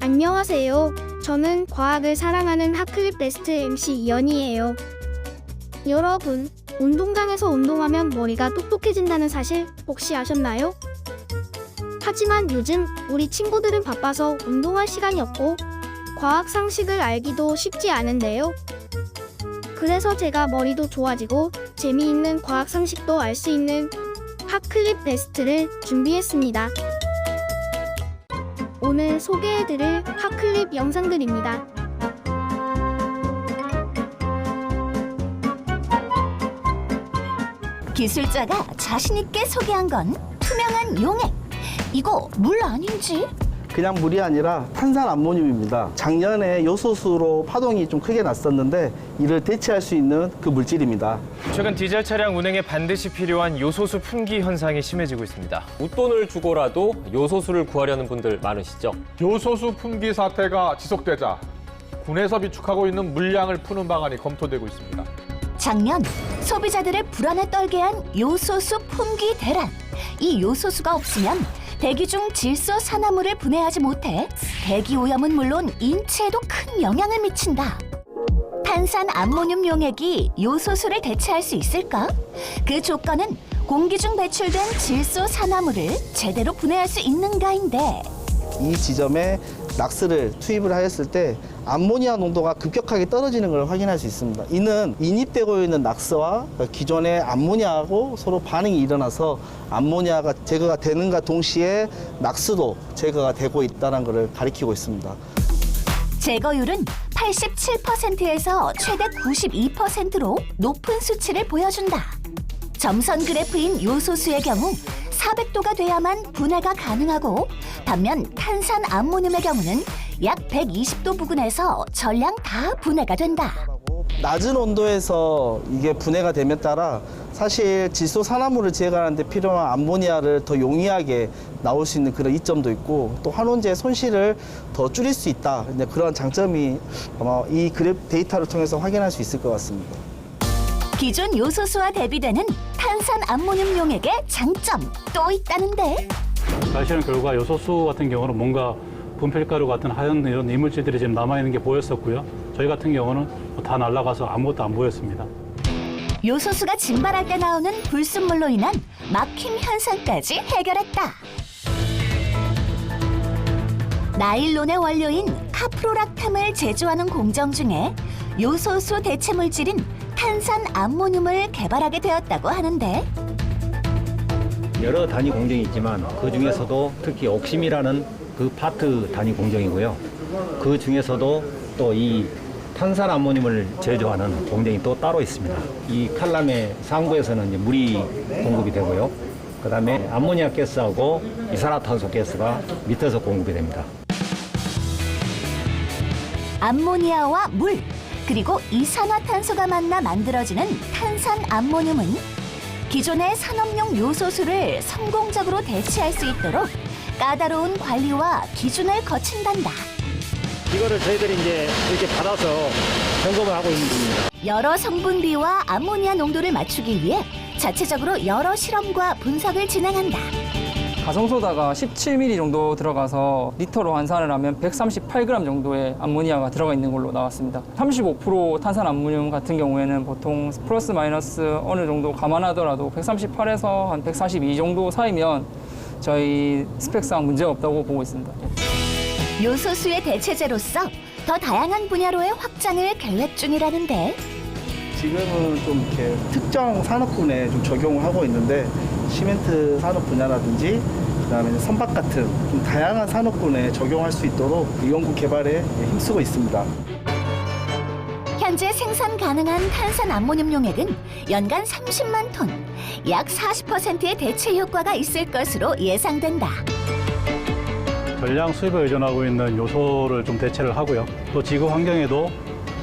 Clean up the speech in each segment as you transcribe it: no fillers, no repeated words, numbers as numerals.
안녕하세요. 저는 과학을 사랑하는 핫클립 베스트 MC 이연이에요. 여러분, 운동장에서 운동하면 머리가 똑똑해진다는 사실 혹시 아셨나요? 하지만 요즘 우리 친구들은 바빠서 운동할 시간이 없고 과학 상식을 알기도 쉽지 않은데요. 그래서 제가 머리도 좋아지고 재미있는 과학 상식도 알 수 있는 핫클립 베스트를 준비했습니다. 오늘 소개해드릴 핫클립 영상들입니다. 기술자가 자신있게 소개한 건 투명한 용액. 이거 물 아닌지? 그냥 물이 아니라 탄산암모늄입니다. 작년에 요소수로 파동이 좀 크게 났었는데 이를 대체할 수 있는 그 물질입니다. 최근 디젤 차량 운행에 반드시 필요한 요소수 품귀 현상이 심해지고 있습니다. 웃돈을 주고라도 요소수를 구하려는 분들 많으시죠? 요소수 품귀 사태가 지속되자 군에서 비축하고 있는 물량을 푸는 방안이 검토되고 있습니다. 작년 소비자들의 불안에 떨게 한 요소수 품귀 대란. 이 요소수가 없으면 대기 중 질소산화물을 분해하지 못해 대기 오염은 물론 인체에도 큰 영향을 미친다. 탄산암모늄 용액이 요소수를 대체할 수 있을까? 그 조건은 공기 중 배출된 질소산화물을 제대로 분해할 수 있는가인데, 이 지점에 낙스를 투입을 하였을 때 암모니아 농도가 급격하게 떨어지는 걸 확인할 수 있습니다. 이는 인입되고 있는 낙스와 기존의 암모니아하고 서로 반응이 일어나서 암모니아가 제거가 되는가 동시에 낙스도 제거가 되고 있다는 것을 가리키고 있습니다. 제거율은 87%에서 최대 92%로 높은 수치를 보여준다. 점선 그래프인 요소수의 경우 400도가 돼야만 분해가 가능하고, 반면 탄산암모늄의 경우는 약 120도 부근에서 전량 다 분해가 된다. 낮은 온도에서 이게 분해가 되면 따라 사실 질소산화물을 제거하는 데 필요한 암모니아를 더 용이하게 나올 수 있는 그런 이점도 있고, 또 환원제의 손실을 더 줄일 수 있다. 그런 장점이 아마 이 그래프 데이터를 통해서 확인할 수 있을 것 같습니다. 기존 요소수와 대비되는 탄산암모늄 용액의 장점 또 있다는데, 사실은 결과 요소수 같은 경우는 뭔가 분필가루 같은 하얀 이런 이물질들이 지금 남아있는 게 보였었고요. 저희 같은 경우는 다 날아가서 아무것도 안 보였습니다. 요소수가 증발할 때 나오는 불순물로 인한 막힘 현상까지 해결했다. 나일론의 원료인 카프로락탐을 제조하는 공정 중에 요소수 대체 물질인 탄산암모늄을 개발하게 되었다고 하는데, 여러 단위 공정이 있지만 그 중에서도 특히 옥심이라는 그 파트 단위 공정이고요. 그 중에서도 또 이 탄산암모늄을 제조하는 공정이 또 따로 있습니다. 이 칼럼의 상부에서는 이제 물이 공급이 되고요. 그다음에 암모니아 가스하고 이산화탄소 가스가 밑에서 공급이 됩니다. 암모니아와 물, 그리고 이산화탄소가 만나 만들어지는 탄산암모늄은 기존의 산업용 요소수를 성공적으로 대체할 수 있도록 까다로운 관리와 기준을 거친단다. 이거를 저희들이 이제 이렇게 받아서 점검을 하고 있는 중입니다. 여러 성분비와 암모니아 농도를 맞추기 위해 자체적으로 여러 실험과 분석을 진행한다. 가성소다가 17ml 정도 들어가서 리터로 환산을 하면 138g 정도의 암모니아가 들어가 있는 걸로 나왔습니다. 35% 탄산암모늄 같은 경우에는 보통 플러스 마이너스 어느 정도 감안하더라도 138에서 한 142 정도 사이면 저희 스펙상 문제가 없다고 보고 있습니다. 요소수의 대체제로서 더 다양한 분야로의 확장을 계획 중이라는데, 지금은 좀 이렇게 특정 산업군에 좀 적용을 하고 있는데, 시멘트 산업 분야라든지 그다음에 선박 같은 좀 다양한 산업군에 적용할 수 있도록 연구 개발에 힘쓰고 있습니다. 현재 생산 가능한 탄산암모늄 용액은 연간 30만 톤, 약 40%의 대체 효과가 있을 것으로 예상된다. 전량 수입에 의존하고 있는 요소를 좀 대체를 하고요. 또 지구 환경에도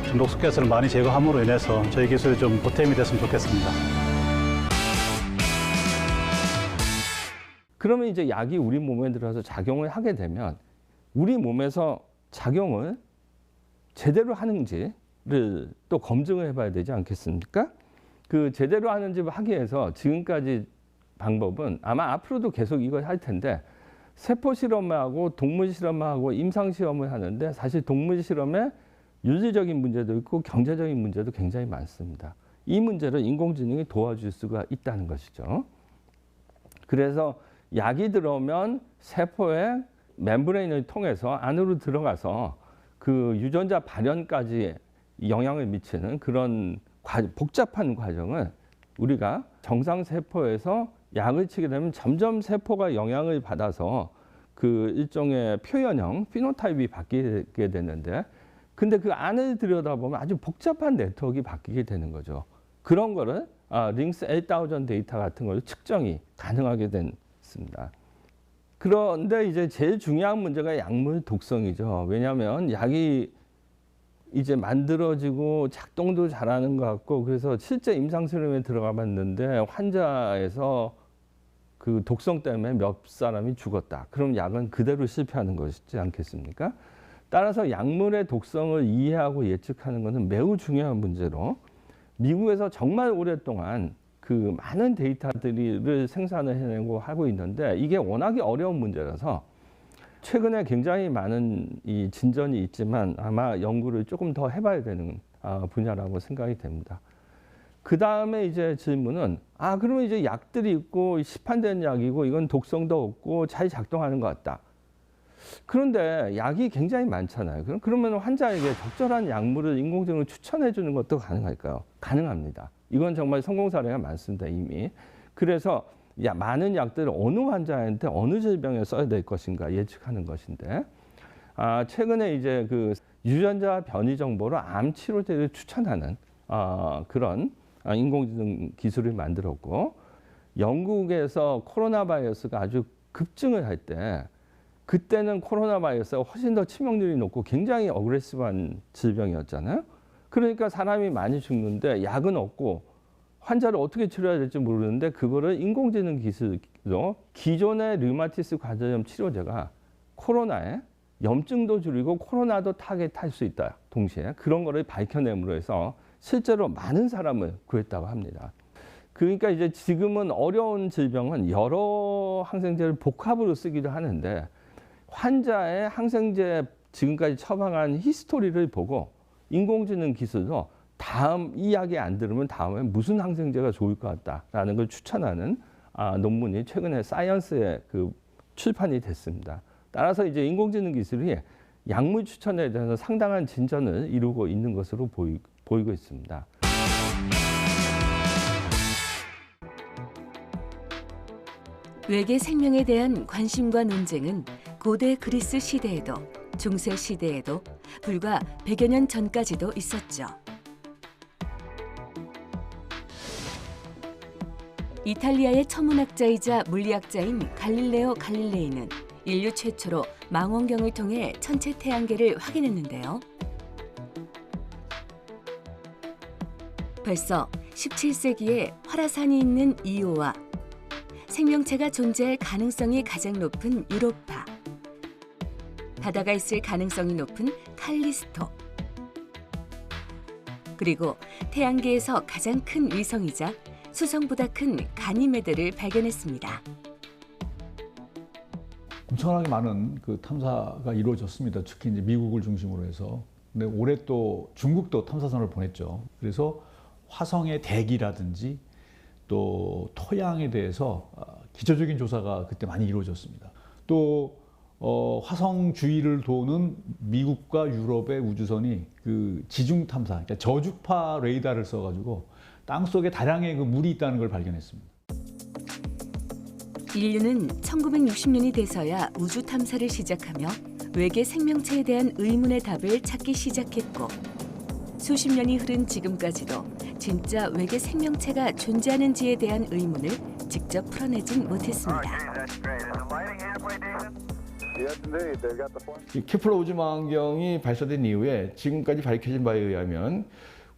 좀 녹색가스를 많이 제거함으로 인해서 저희 기술이 좀 보탬이 됐으면 좋겠습니다. 그러면 이제 약이 우리 몸에 들어서 작용을 하게 되면 우리 몸에서 작용을 제대로 하는지를 또 검증을 해봐야 되지 않겠습니까? 그 제대로 하는지 하기 위해서 지금까지 방법은 아마 앞으로도 계속 이걸 할 텐데 세포 실험하고 동물 실험하고 임상 시험을 하는데 사실 동물 실험에 윤리적인 문제도 있고 경제적인 문제도 굉장히 많습니다. 이 문제를 인공지능이 도와줄 수가 있다는 것이죠. 그래서 약이 들어오면 세포의 멤브레인을 통해서 안으로 들어가서 그 유전자 발현까지 영향을 미치는 그런 복잡한 과정을 우리가 정상 세포에서 약을 치게 되면 점점 세포가 영향을 받아서 그 일종의 표현형 피노타입이 바뀌게 되는데, 근데 그 안을 들여다보면 아주 복잡한 네트워크가 바뀌게 되는 거죠. 그런 거를 링스 8000 데이터 같은 걸 측정이 가능하게 됐습니다. 그런데 이제 제일 중요한 문제가 약물 독성이죠. 왜냐하면 약이 이제 만들어지고 작동도 잘하는 것 같고, 그래서 실제 임상 실험에 들어가 봤는데 환자에서 그 독성 때문에 몇 사람이 죽었다. 그럼 약은 그대로 실패하는 것이지 않겠습니까? 따라서 약물의 독성을 이해하고 예측하는 것은 매우 중요한 문제로, 미국에서 정말 오랫동안 그 많은 데이터들을 생산을 해내고 하고 있는데, 이게 워낙에 어려운 문제라서 최근에 굉장히 많은 이 진전이 있지만 아마 연구를 조금 더 해봐야 되는 분야라고 생각이 됩니다. 그 다음에 이제 질문은 그러면 이제 약들이 있고 시판된 약이고 이건 독성도 없고 잘 작동하는 것 같다. 그런데 약이 굉장히 많잖아요. 그러면 환자에게 적절한 약물을 인공지능으로 추천해 주는 것도 가능할까요? 가능합니다. 이건 정말 성공 사례가 많습니다, 이미. 그래서 많은 약들을 어느 환자한테 어느 질병에 써야 될 것인가 예측하는 것인데, 최근에 이제 그 유전자 변이 정보로 암 치료제를 추천하는 그런 인공지능 기술을 만들었고, 영국에서 코로나 바이러스가 아주 급증을 할 때, 그때는 코로나 바이러스가 훨씬 더 치명률이 높고 굉장히 어그레시브한 질병이었잖아요. 그러니까 사람이 많이 죽는데 약은 없고 환자를 어떻게 치료해야 될지 모르는데, 그거를 인공지능 기술로 기존의 류마티스 관절염 치료제가 코로나에 염증도 줄이고 코로나도 타겟할 수 있다. 동시에 그런 거를 밝혀냄으로 해서 실제로 많은 사람을 구했다고 합니다. 그러니까 이제 지금은 어려운 질병은 여러 항생제를 복합으로 쓰기도 하는데, 환자의 항생제 지금까지 처방한 히스토리를 보고 인공지능 기술로 다음 이 약이 안 들으면 다음에 무슨 항생제가 좋을 것 같다라는 걸 추천하는 논문이 최근에 사이언스에 그 출판이 됐습니다. 따라서 이제 인공지능 기술이 약물 추천에 대해서 상당한 진전을 이루고 있는 것으로 보이고 있습니다. 외계 생명에 대한 관심과 논쟁은 고대 그리스 시대에도 중세 시대에도 불과 100여 년 전까지도 있었죠. 이탈리아의 천문학자이자 물리학자인 갈릴레오 갈릴레이는 인류 최초로 망원경을 통해 천체 태양계를 확인했는데요. 벌써 17세기에 활화산이 있는 이오와 생명체가 존재할 가능성이 가장 높은 유로파, 바다가 있을 가능성이 높은 칼리스토, 그리고 태양계에서 가장 큰 위성이자 수성보다 큰 가니메드를 발견했습니다. 엄청나게 많은 그 탐사가 이루어졌습니다. 특히 이제 미국을 중심으로 해서. 근데 올해 또 중국도 탐사선을 보냈죠. 그래서 화성의 대기라든지 또 토양에 대해서 기초적인 조사가 그때 많이 이루어졌습니다. 또 화성 주위를 도는 미국과 유럽의 우주선이 그 지중 탐사, 그러니까 저주파 레이더를 써가지고 땅 속에 다량의 그 물이 있다는 걸 발견했습니다. 인류는 1960년이 돼서야 우주 탐사를 시작하며 외계 생명체에 대한 의문의 답을 찾기 시작했고, 수십 년이 흐른 지금까지도 진짜 외계 생명체가 존재하는지에 대한 의문을 직접 풀어내진 못했습니다. 이 케플러 우주망원경이 발사된 이후에 지금까지 밝혀진 바에 의하면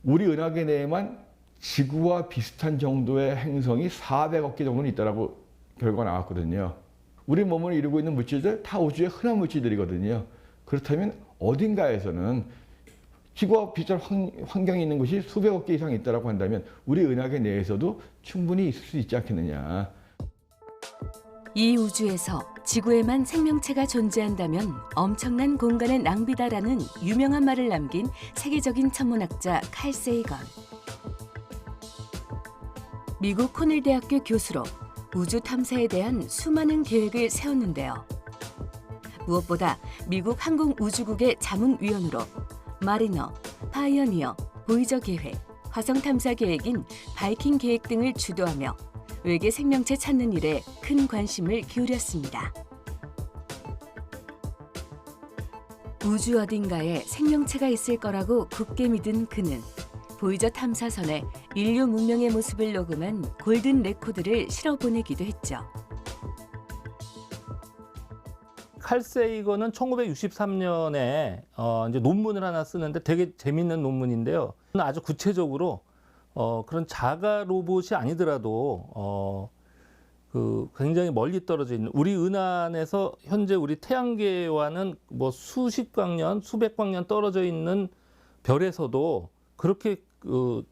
우리 은하계 내에만 지구와 비슷한 정도의 행성이 400억 개 정도는 있다라고 결과가 나왔거든요. 우리 몸을 이루고 있는 물질들 다 우주의 흔한 물질들이거든요. 그렇다면 어딘가에서는 지구와 비슷한 환경이 있는 곳이 수백억 개 이상 있다고 한다면 우리 은하계 내에서도 충분히 있을 수 있지 않겠느냐. 이 우주에서 지구에만 생명체가 존재한다면 엄청난 공간의 낭비다라는 유명한 말을 남긴 세계적인 천문학자 칼 세이건. 미국 코넬 대학교 교수로 우주 탐사에 대한 수많은 계획을 세웠는데요. 무엇보다 미국 항공우주국의 자문위원으로 마리너, 파이어니어, 보이저 계획, 화성 탐사 계획인 바이킹 계획 등을 주도하며 외계 생명체 찾는 일에 큰 관심을 기울였습니다. 우주 어딘가에 생명체가 있을 거라고 굳게 믿은 그는 보이저 탐사선에 인류 문명의 모습을 녹음한 골든 레코드를 실어보내기도 했죠. 칼 세이건은 1963년에 이제 논문을 하나 쓰는데 되게 재밌는 논문인데요. 아주 구체적으로 그런 자가 로봇이 아니더라도 그 굉장히 멀리 떨어져 있는 우리 은하에서 현재 우리 태양계와는 뭐 수십 광년, 수백 광년 떨어져 있는 별에서도 그렇게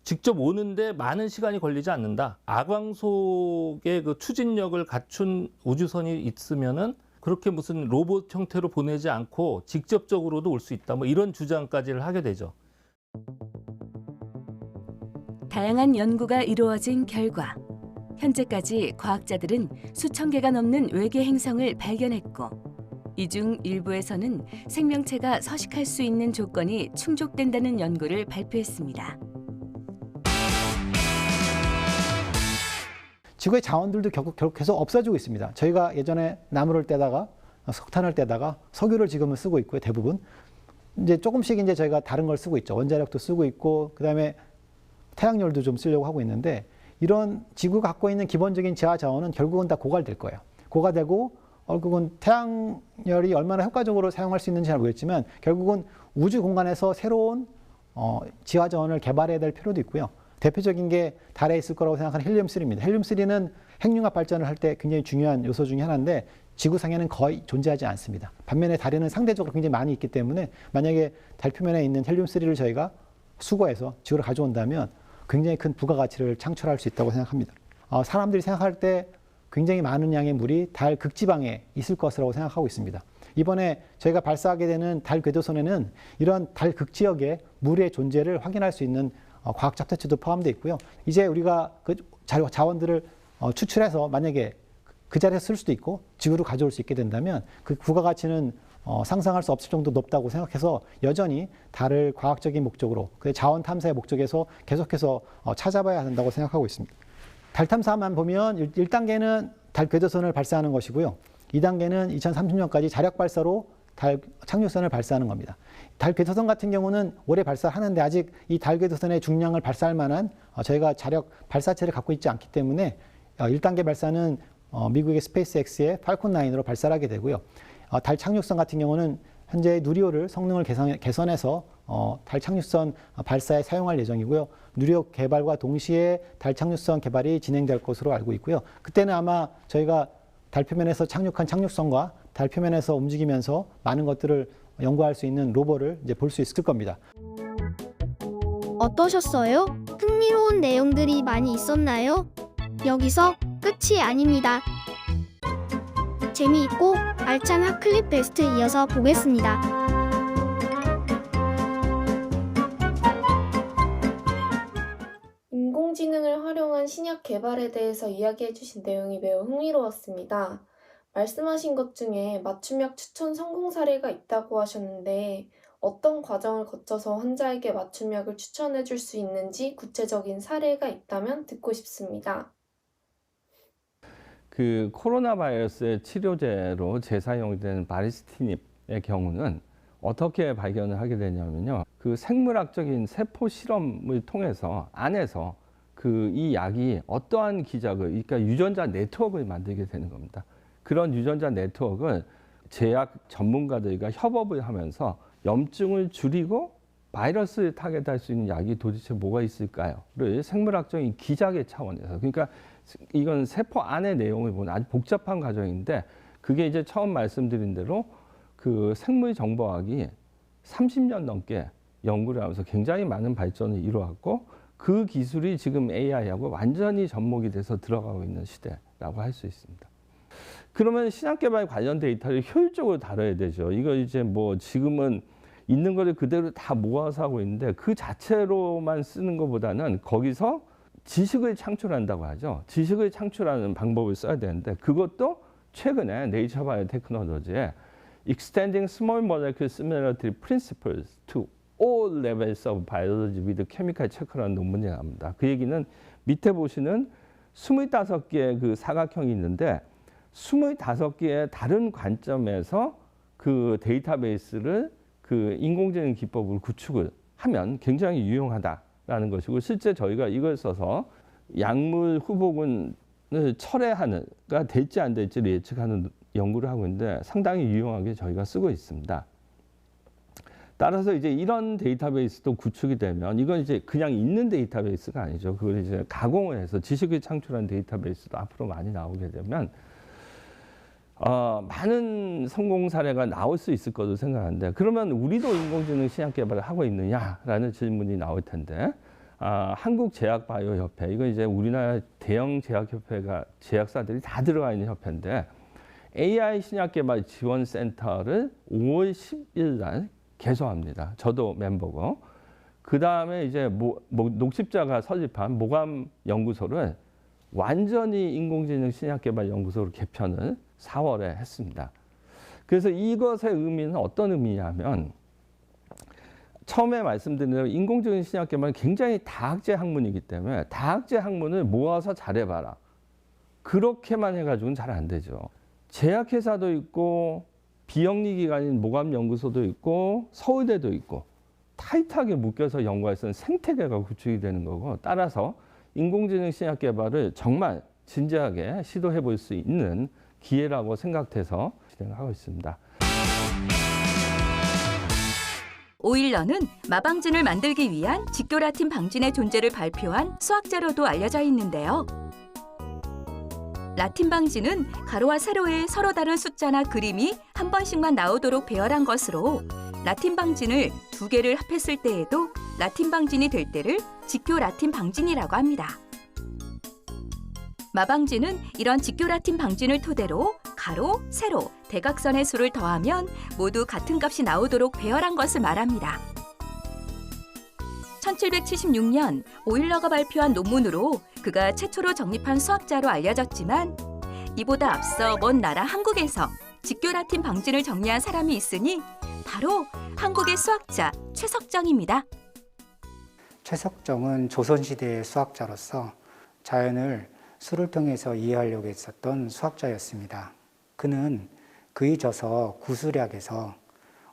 직접 오는데 많은 시간이 걸리지 않는다. 아광속의 그 추진력을 갖춘 우주선이 있으면은 그렇게 무슨 로봇 형태로 보내지 않고 직접적으로도 올 수 있다. 뭐 이런 주장까지를 하게 되죠. 다양한 연구가 이루어진 결과 현재까지 과학자들은 수천 개가 넘는 외계 행성을 발견했고 이 중 일부에서는 생명체가 서식할 수 있는 조건이 충족된다는 연구를 발표했습니다. 지구의 자원들도 결국 계속 없어지고 있습니다. 저희가 예전에 나무를 떼다가 석탄을 떼다가 석유를 지금은 쓰고 있고요. 대부분 이제 조금씩 이제 저희가 다른 걸 쓰고 있죠. 원자력도 쓰고 있고 그다음에 태양열도 좀 쓰려고 하고 있는데 이런 지구가 갖고 있는 기본적인 지하 자원은 결국은 다 고갈될 거예요. 고갈되고 결국은 태양열이 얼마나 효과적으로 사용할 수 있는지 잘 모르겠지만 결국은 우주 공간에서 새로운 지하 자원을 개발해야 될 필요도 있고요. 대표적인 게 달에 있을 거라고 생각하는 헬륨-3입니다. 헬륨-3는 핵융합 발전을 할 때 굉장히 중요한 요소 중에 하나인데 지구상에는 거의 존재하지 않습니다. 반면에 달에는 상대적으로 굉장히 많이 있기 때문에 만약에 달 표면에 있는 헬륨-3를 저희가 수거해서 지구로 가져온다면 굉장히 큰 부가가치를 창출할 수 있다고 생각합니다. 사람들이 생각할 때 굉장히 많은 양의 물이 달 극지방에 있을 것이라고 생각하고 있습니다. 이번에 저희가 발사하게 되는 달 궤도선에는 이런 달 극지역에 물의 존재를 확인할 수 있는 과학적 터치도 포함되어 있고요. 이제 우리가 그 자원들을 추출해서 만약에 그 자리에서 쓸 수도 있고 지구로 가져올 수 있게 된다면 그 부가가치는 상상할 수 없을 정도 높다고 생각해서 여전히 달을 과학적인 목적으로 그 자원 탐사의 목적에서 계속해서 찾아봐야 한다고 생각하고 있습니다. 달 탐사만 보면 1단계는 달 궤도선을 발사하는 것이고요. 2단계는 2030년까지 자력 발사로 달 착륙선을 발사하는 겁니다. 달 궤도선 같은 경우는 올해 발사하는데 아직 이 달 궤도선의 중량을 발사할 만한 저희가 자력 발사체를 갖고 있지 않기 때문에 1단계 발사는 미국의 스페이스X의 팔콘 9으로 발사를 하게 되고요. 달 착륙선 같은 경우는 현재 누리호를 성능을 개선해서 달 착륙선 발사에 사용할 예정이고요. 누리호 개발과 동시에 달 착륙선 개발이 진행될 것으로 알고 있고요. 그때는 아마 저희가 달 표면에서 착륙한 착륙선과 달 표면에서 움직이면서 많은 것들을 연구할 수 있는 로봇을 이제 볼 수 있을 겁니다. 어떠셨어요? 흥미로운 내용들이 많이 있었나요? 여기서 끝이 아닙니다. 재미있고 알찬 핫클립 베스트 이어서 보겠습니다. 인공지능을 활용한 신약 개발에 대해서 이야기해 주신 내용이 매우 흥미로웠습니다. 말씀하신 것 중에 맞춤약 추천 성공 사례가 있다고 하셨는데 어떤 과정을 거쳐서 환자에게 맞춤약을 추천해 줄 수 있는지 구체적인 사례가 있다면 듣고 싶습니다. 그 코로나 바이러스의 치료제로 재사용된 바리스티닙의 경우는 어떻게 발견을 하게 되냐면요. 그 생물학적인 세포 실험을 통해서 안에서 그 이 약이 어떠한 기작을, 그러니까 유전자 네트워크를 만들게 되는 겁니다. 그런 유전자 네트워크를 제약 전문가들과 협업을 하면서 염증을 줄이고 바이러스를 타겟할 수 있는 약이 도대체 뭐가 있을까요?를 생물학적인 기작의 차원에서, 그러니까 이건 세포 안의 내용을 보는 아주 복잡한 과정인데 그게 이제 처음 말씀드린 대로 그 생물정보학이 30년 넘게 연구를 하면서 굉장히 많은 발전을 이루었고 그 기술이 지금 AI하고 완전히 접목이 돼서 들어가고 있는 시대라고 할 수 있습니다. 그러면 신약 개발 관련 데이터를 효율적으로 다뤄야 되죠. 이거 이제 뭐 지금은 있는 거를 그대로 다 모아서 하고 있는데 그 자체로만 쓰는 것보다는 거기서 지식을 창출한다고 하죠. 지식을 창출하는 방법을 써야 되는데 그것도 최근에 네이처 바이오테크놀로지에 Extending Small Molecule Similarity Principles to All Levels of Biology with Chemical Check라는 논문이 나옵니다. 그 얘기는 밑에 보시는 25개의 그 사각형이 있는데 25개의 다른 관점에서 그 데이터베이스를 그 인공지능 기법으로 구축을 하면 굉장히 유용하다라는 것이고 실제 저희가 이걸 써서 약물 후보군을 철회하는가 될지 안 될지를 예측하는 연구를 하고 있는데 상당히 유용하게 저희가 쓰고 있습니다. 따라서 이제 이런 데이터베이스도 구축이 되면 이건 이제 그냥 있는 데이터베이스가 아니죠. 그걸 이제 가공을 해서 지식을 창출한 데이터베이스도 앞으로 많이 나오게 되면 많은 성공 사례가 나올 수 있을 거로 생각하는데 그러면 우리도 인공지능 신약 개발을 하고 있느냐라는 질문이 나올 텐데 한국제약바이오협회 이거 이제 우리나라 대형 제약협회가 제약사들이 다 들어가 있는 협회인데 AI 신약 개발 지원센터를 5월 10일 날 개소합니다. 저도 멤버고 그 다음에 이제 녹십자가 설립한 모감 연구소를 완전히 인공지능 신약 개발 연구소로 개편을 4월에 했습니다. 그래서 이것의 의미는 어떤 의미냐면 처음에 말씀드린 대로 인공지능 신약 개발은 굉장히 다학제 학문이기 때문에 다학제 학문을 모아서 잘해봐라. 그렇게만 해가지고는 잘 안 되죠. 제약회사도 있고 비영리기관인 모감연구소도 있고 서울대도 있고 타이트하게 묶여서 연구할 수 있는 생태계가 구축이 되는 거고 따라서 인공지능 신약 개발을 정말 진지하게 시도해 볼 수 있는 기회라고 생각돼서 진행하고 있습니다. 오일러는 마방진을 만들기 위한 직교라틴 방진의 존재를 발표한 수학자로도 알려져 있는데요. 라틴 방진은 가로와 세로에 서로 다른 숫자나 그림이 한 번씩만 나오도록 배열한 것으로 라틴 방진을 2개를 합했을 때에도 라틴 방진이 될 때를 직교 라틴 방진이라고 합니다. 마방진은 이런 직교 라틴 방진을 토대로 가로, 세로, 대각선의 수를 더하면 모두 같은 값이 나오도록 배열한 것을 말합니다. 1776년 오일러가 발표한 논문으로 그가 최초로 정립한 수학자로 알려졌지만 이보다 앞서 먼 나라 한국에서 직교 라틴 방진을 정리한 사람이 있으니 바로 한국의 수학자 최석정입니다. 최석정은 조선시대의 수학자로서 자연을 수를 통해서 이해하려고 했었던 수학자였습니다. 그는 그의 저서 구수략에서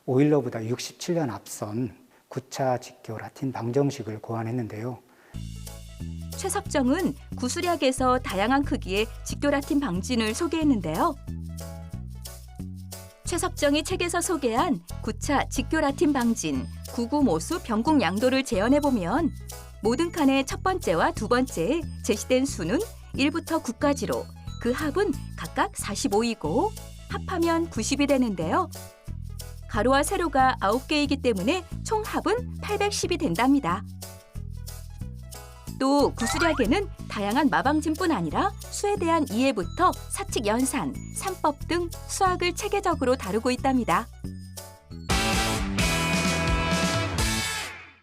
오일러보다 67년 앞선 9차 직교 라틴 방정식을 고안했는데요. 최석정은 구수략에서 다양한 크기의 직교 라틴 방진을 소개했는데요. 최석정이 책에서 소개한 9차 직교 라틴 방진, 구구모수 병국 양도를 재현해보면 모든 칸의 첫 번째와 두 번째에 제시된 수는 1부터 9까지로 그 합은 각각 45이고 합하면 90이 되는데요. 가로와 세로가 9개이기 때문에 총 합은 810이 된답니다. 또 구수략에는 다양한 마방진뿐 아니라 수에 대한 이해부터 사칙 연산, 산법 등 수학을 체계적으로 다루고 있답니다.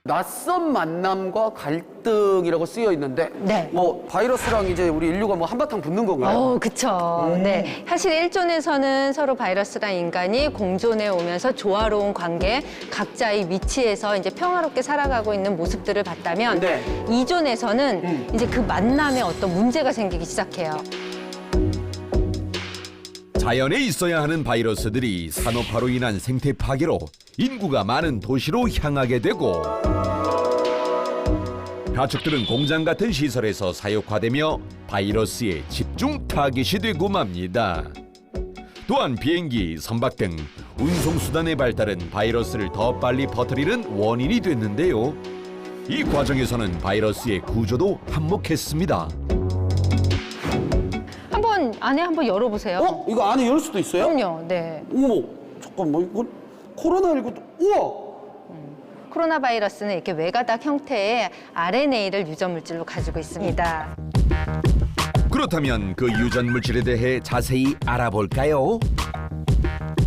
낯선 만남과 갈등이라고 쓰여 있는데 뭐 바이러스랑 이제 우리 인류가 뭐 한바탕 붙는 건가요? 그쵸. 네. 사실 1존에서는 서로 바이러스랑 인간이 공존해 오면서 조화로운 관계, 각자의 위치에서 이제 평화롭게 살아가고 있는 모습들을 봤다면 2존에서는 이제 그 만남에 어떤 문제가 생기기 시작해요. 자연에 있어야 하는 바이러스들이 산업화로 인한 생태 파괴로 인구가 많은 도시로 향하게 되고 가축들은 공장 같은 시설에서 사육화되며 바이러스에 집중 타깃이 되고 맙니다. 또한 비행기, 선박 등 운송수단의 발달은 바이러스를 더 빨리 퍼뜨리는 원인이 됐는데요. 이 과정에서는 바이러스의 구조도 한몫했습니다. 안에 한번 열어보세요. 이거 안에 열 수도 있어요? 그럼요. 네. 어머, 잠깐만 이거 코로나19도 우와! 코로나 바이러스는 이렇게 외가닥 형태의 RNA를 유전물질로 가지고 있습니다. 그렇다면 그 유전 물질에 대해 자세히 알아볼까요?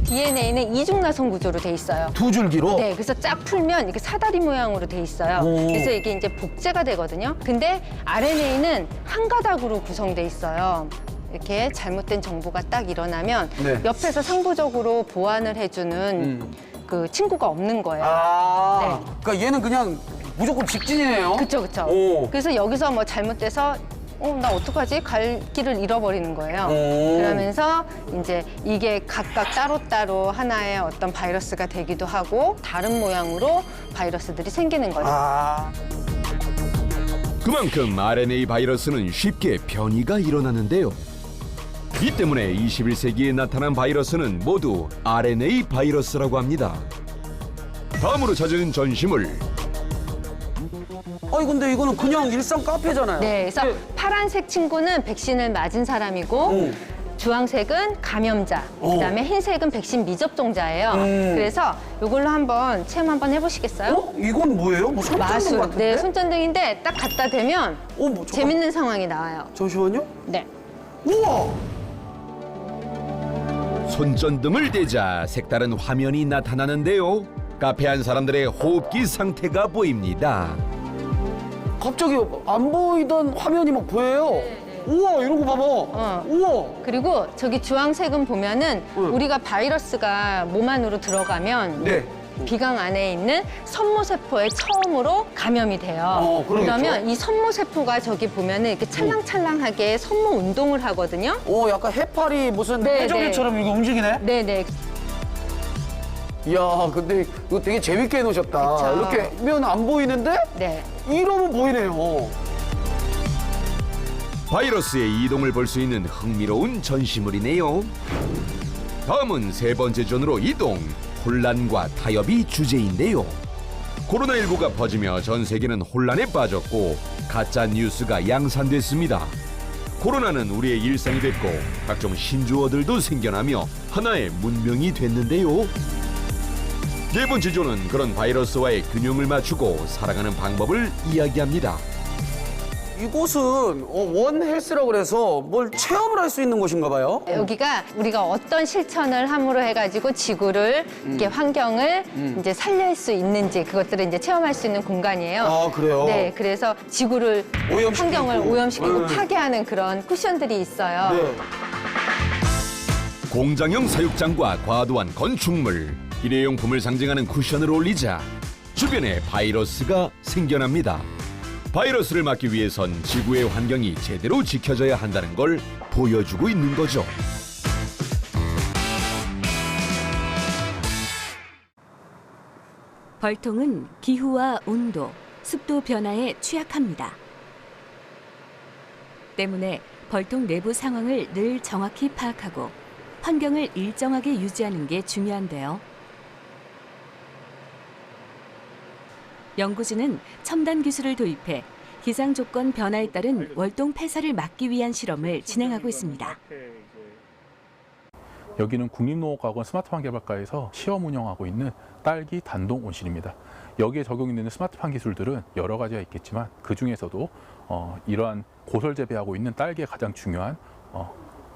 DNA는 이중나선 구조로 돼 있어요. 두 줄기로? 네, 그래서 쫙 풀면 이렇게 사다리 모양으로 돼 있어요. 오. 그래서 이게 이제 복제가 되거든요. 근데 RNA는 한 가닥으로 구성돼 있어요. 이렇게 잘못된 정보가 딱 일어나면 네. 옆에서 상부적으로 보완을 해주는 그 친구가 없는 거예요. 아, 그러니까 얘는 그냥 무조건 직진이네요. 그렇죠, 그렇죠. 오. 그래서 여기서 뭐 잘못돼서 나 어떡하지? 갈 길을 잃어버리는 거예요. 오. 그러면서 이제 이게 각각 따로따로 하나의 어떤 바이러스가 되기도 하고 다른 모양으로 바이러스들이 생기는 거죠. 아. 그만큼 RNA 바이러스는 쉽게 변이가 일어나는데요. 이 때문에 21세기에 나타난 바이러스는 모두 RNA 바이러스라고 합니다. 다음으로 찾은 전시물. 아니 근데 이거는 그냥 일상 카페잖아요. 네, 그래서 파란색 친구는 백신을 맞은 사람이고 주황색은 감염자, 그다음에 흰색은 백신 미접종자예요. 그래서 이걸로 한번 체험 한번 해보시겠어요? 이건 뭐예요? 뭐 손전등 마술. 같은데? 네, 손전등인데 딱 갖다 대면 재밌는 상황이 나와요. 잠시만요. 네. 우와! 손전등을 대자 색다른 화면이 나타나는데요. 카페 안 사람들의 호흡기 상태가 보입니다. 갑자기 안 보이던 화면이 막 보여요. 우와, 이런 거 봐봐. 우와. 그리고 저기 주황색은 보면은 우리가 바이러스가 몸 안으로 들어가면 네. 비강 안에 있는 선모세포에 처음으로 감염이 돼요. 그러겠죠. 그러면 이 선모세포가 저기 보면은 이렇게 찰랑찰랑하게 선모 운동을 하거든요. 오, 약간 해파리 무슨 해적일처럼 이거 움직이네? 네네. 이야, 근데 이거 되게 재밌게 해놓으셨다. 그쵸. 이렇게 하면 안 보이는데? 네. 이러면 보이네요. 바이러스의 이동을 볼 수 있는 흥미로운 전시물이네요. 다음은 세 번째 존으로 이동, 혼란과 타협이 주제인데요. 코로나19가 퍼지며 전 세계는 혼란에 빠졌고 가짜 뉴스가 양산됐습니다. 코로나는 우리의 일상이 됐고 각종 신조어들도 생겨나며 하나의 문명이 됐는데요. 네 번째 존은 그런 바이러스와의 균형을 맞추고 살아가는 방법을 이야기합니다. 이곳은 원헬스라고 그래서 뭘 체험을 할 수 있는 곳인가 봐요. 여기가 우리가 어떤 실천을 함으로 해가지고 지구를 이렇게 환경을 이제 살릴 수 있는지 그것들을 이제 체험할 수 있는 공간이에요. 아, 그래요? 네, 그래서 지구를 오염시키고. 환경을 오염시키고 파괴하는 그런 쿠션들이 있어요. 네. 공장형 사육장과 과도한 건축물, 일회용품을 상징하는 쿠션을 올리자 주변에 바이러스가 생겨납니다. 바이러스를 막기 위해선 지구의 환경이 제대로 지켜져야 한다는 걸 보여주고 있는 거죠. 벌통은 기후와 온도, 습도 변화에 취약합니다. 때문에 벌통 내부 상황을 늘 정확히 파악하고 환경을 일정하게 유지하는 게 중요한데요. 연구진은 첨단 기술을 도입해 기상 조건 변화에 따른 월동 폐사를 막기 위한 실험을 진행하고 있습니다. 여기는 국립농업과학원 스마트팜 개발과에서 시험 운영하고 있는 딸기 단동 온실입니다. 여기에 적용되는 스마트팜 기술들은 여러 가지가 있겠지만 그 중에서도 이러한 고설 재배하고 있는 딸기의 가장 중요한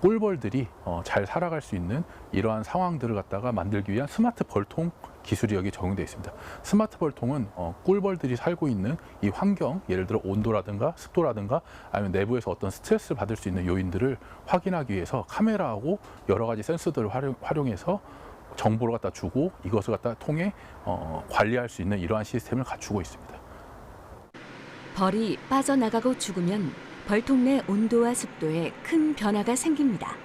꿀벌들이 잘 살아갈 수 있는 이러한 상황들을 갖다가 만들기 위한 스마트 벌통 기술이 여기 적용되어 있습니다. 스마트 벌통은 꿀벌들이 살고 있는 이 환경, 예를 들어 온도라든가 습도라든가 아니면 내부에서 어떤 스트레스를 받을 수 있는 요인들을 확인하기 위해서 카메라하고 여러 가지 센서들을 활용해서 정보를 갖다 주고 이것을 갖다 통해 관리할 수 있는 이러한 시스템을 갖추고 있습니다. 벌이 빠져나가고 죽으면 벌통 내 온도와 습도에 큰 변화가 생깁니다.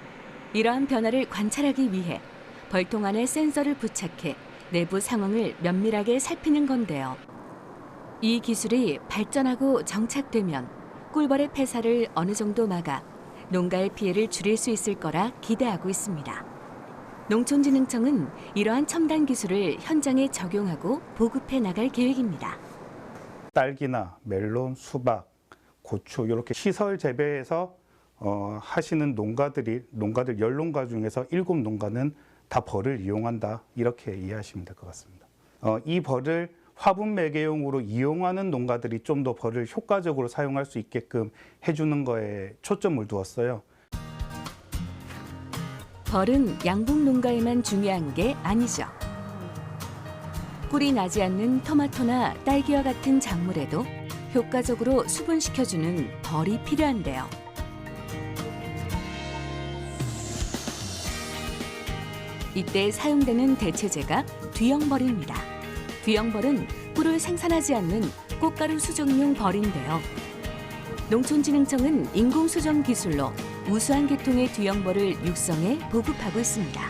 이러한 변화를 관찰하기 위해 벌통 안에 센서를 부착해 내부 상황을 면밀하게 살피는 건데요. 이 기술이 발전하고 정착되면 꿀벌의 폐사를 어느 정도 막아 농가의 피해를 줄일 수 있을 거라 기대하고 있습니다. 농촌진흥청은 이러한 첨단 기술을 현장에 적용하고 보급해 나갈 계획입니다. 딸기나 멜론, 수박, 고추 이렇게 시설 재배에서 하시는 농가들 10농가 중에서 7농가는 다 벌을 이용한다 이렇게 이해하시면 될 것 같습니다. 이 벌을 화분 매개용으로 이용하는 농가들이 좀 더 벌을 효과적으로 사용할 수 있게끔 해주는 거에 초점을 두었어요. 벌은 양봉 농가에만 중요한 게 아니죠. 꿀이 나지 않는 토마토나 딸기와 같은 작물에도 효과적으로 수분시켜주는 벌이 필요한데요. 이때 사용되는 대체제가 뒤형벌입니다. 뒤형벌은 꿀을 생산하지 않는 꽃가루 수정용 벌인데요. 농촌진흥청은 인공수정 기술로 우수한 계통의 뒤형벌을 육성해 보급하고 있습니다.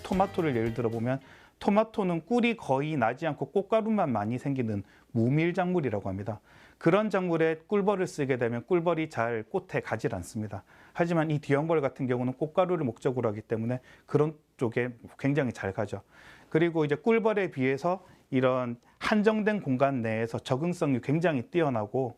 토마토를 예를 들어보면 토마토는 꿀이 거의 나지 않고 꽃가루만 많이 생기는 무밀작물이라고 합니다. 그런 작물에 꿀벌을 쓰게 되면 꿀벌이 잘 꽃에 가질 않습니다. 하지만 이 뒤형벌 같은 경우는 꽃가루를 목적으로 하기 때문에 그런 쪽에 굉장히 잘 가죠. 그리고 이제 꿀벌에 비해서 이런 한정된 공간 내에서 적응성이 굉장히 뛰어나고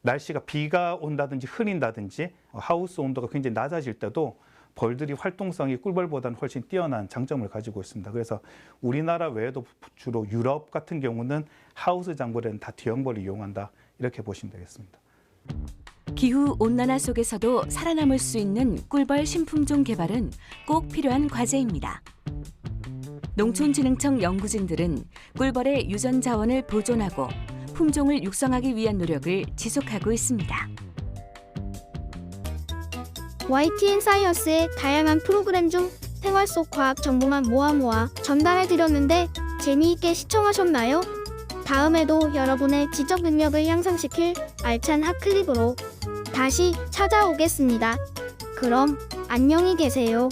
날씨가 비가 온다든지 흐린다든지 하우스 온도가 굉장히 낮아질 때도 벌들이 활동성이 꿀벌보다는 훨씬 뛰어난 장점을 가지고 있습니다. 그래서 우리나라 외에도 주로 유럽 같은 경우는 하우스 작물에는 다 뒤형벌을 이용한다 이렇게 보시면 되겠습니다. 기후 온난화 속에서도 살아남을 수 있는 꿀벌 신품종 개발은 꼭 필요한 과제입니다. 농촌진흥청 연구진들은 꿀벌의 유전 자원을 보존하고 품종을 육성하기 위한 노력을 지속하고 있습니다. YTN 사이언스의 다양한 프로그램 중 생활 속 과학 정보만 모아 전달해드렸는데 재미있게 시청하셨나요? 다음에도 여러분의 지적 능력을 향상시킬 알찬 핫클립으로 다시 찾아오겠습니다. 그럼 안녕히 계세요.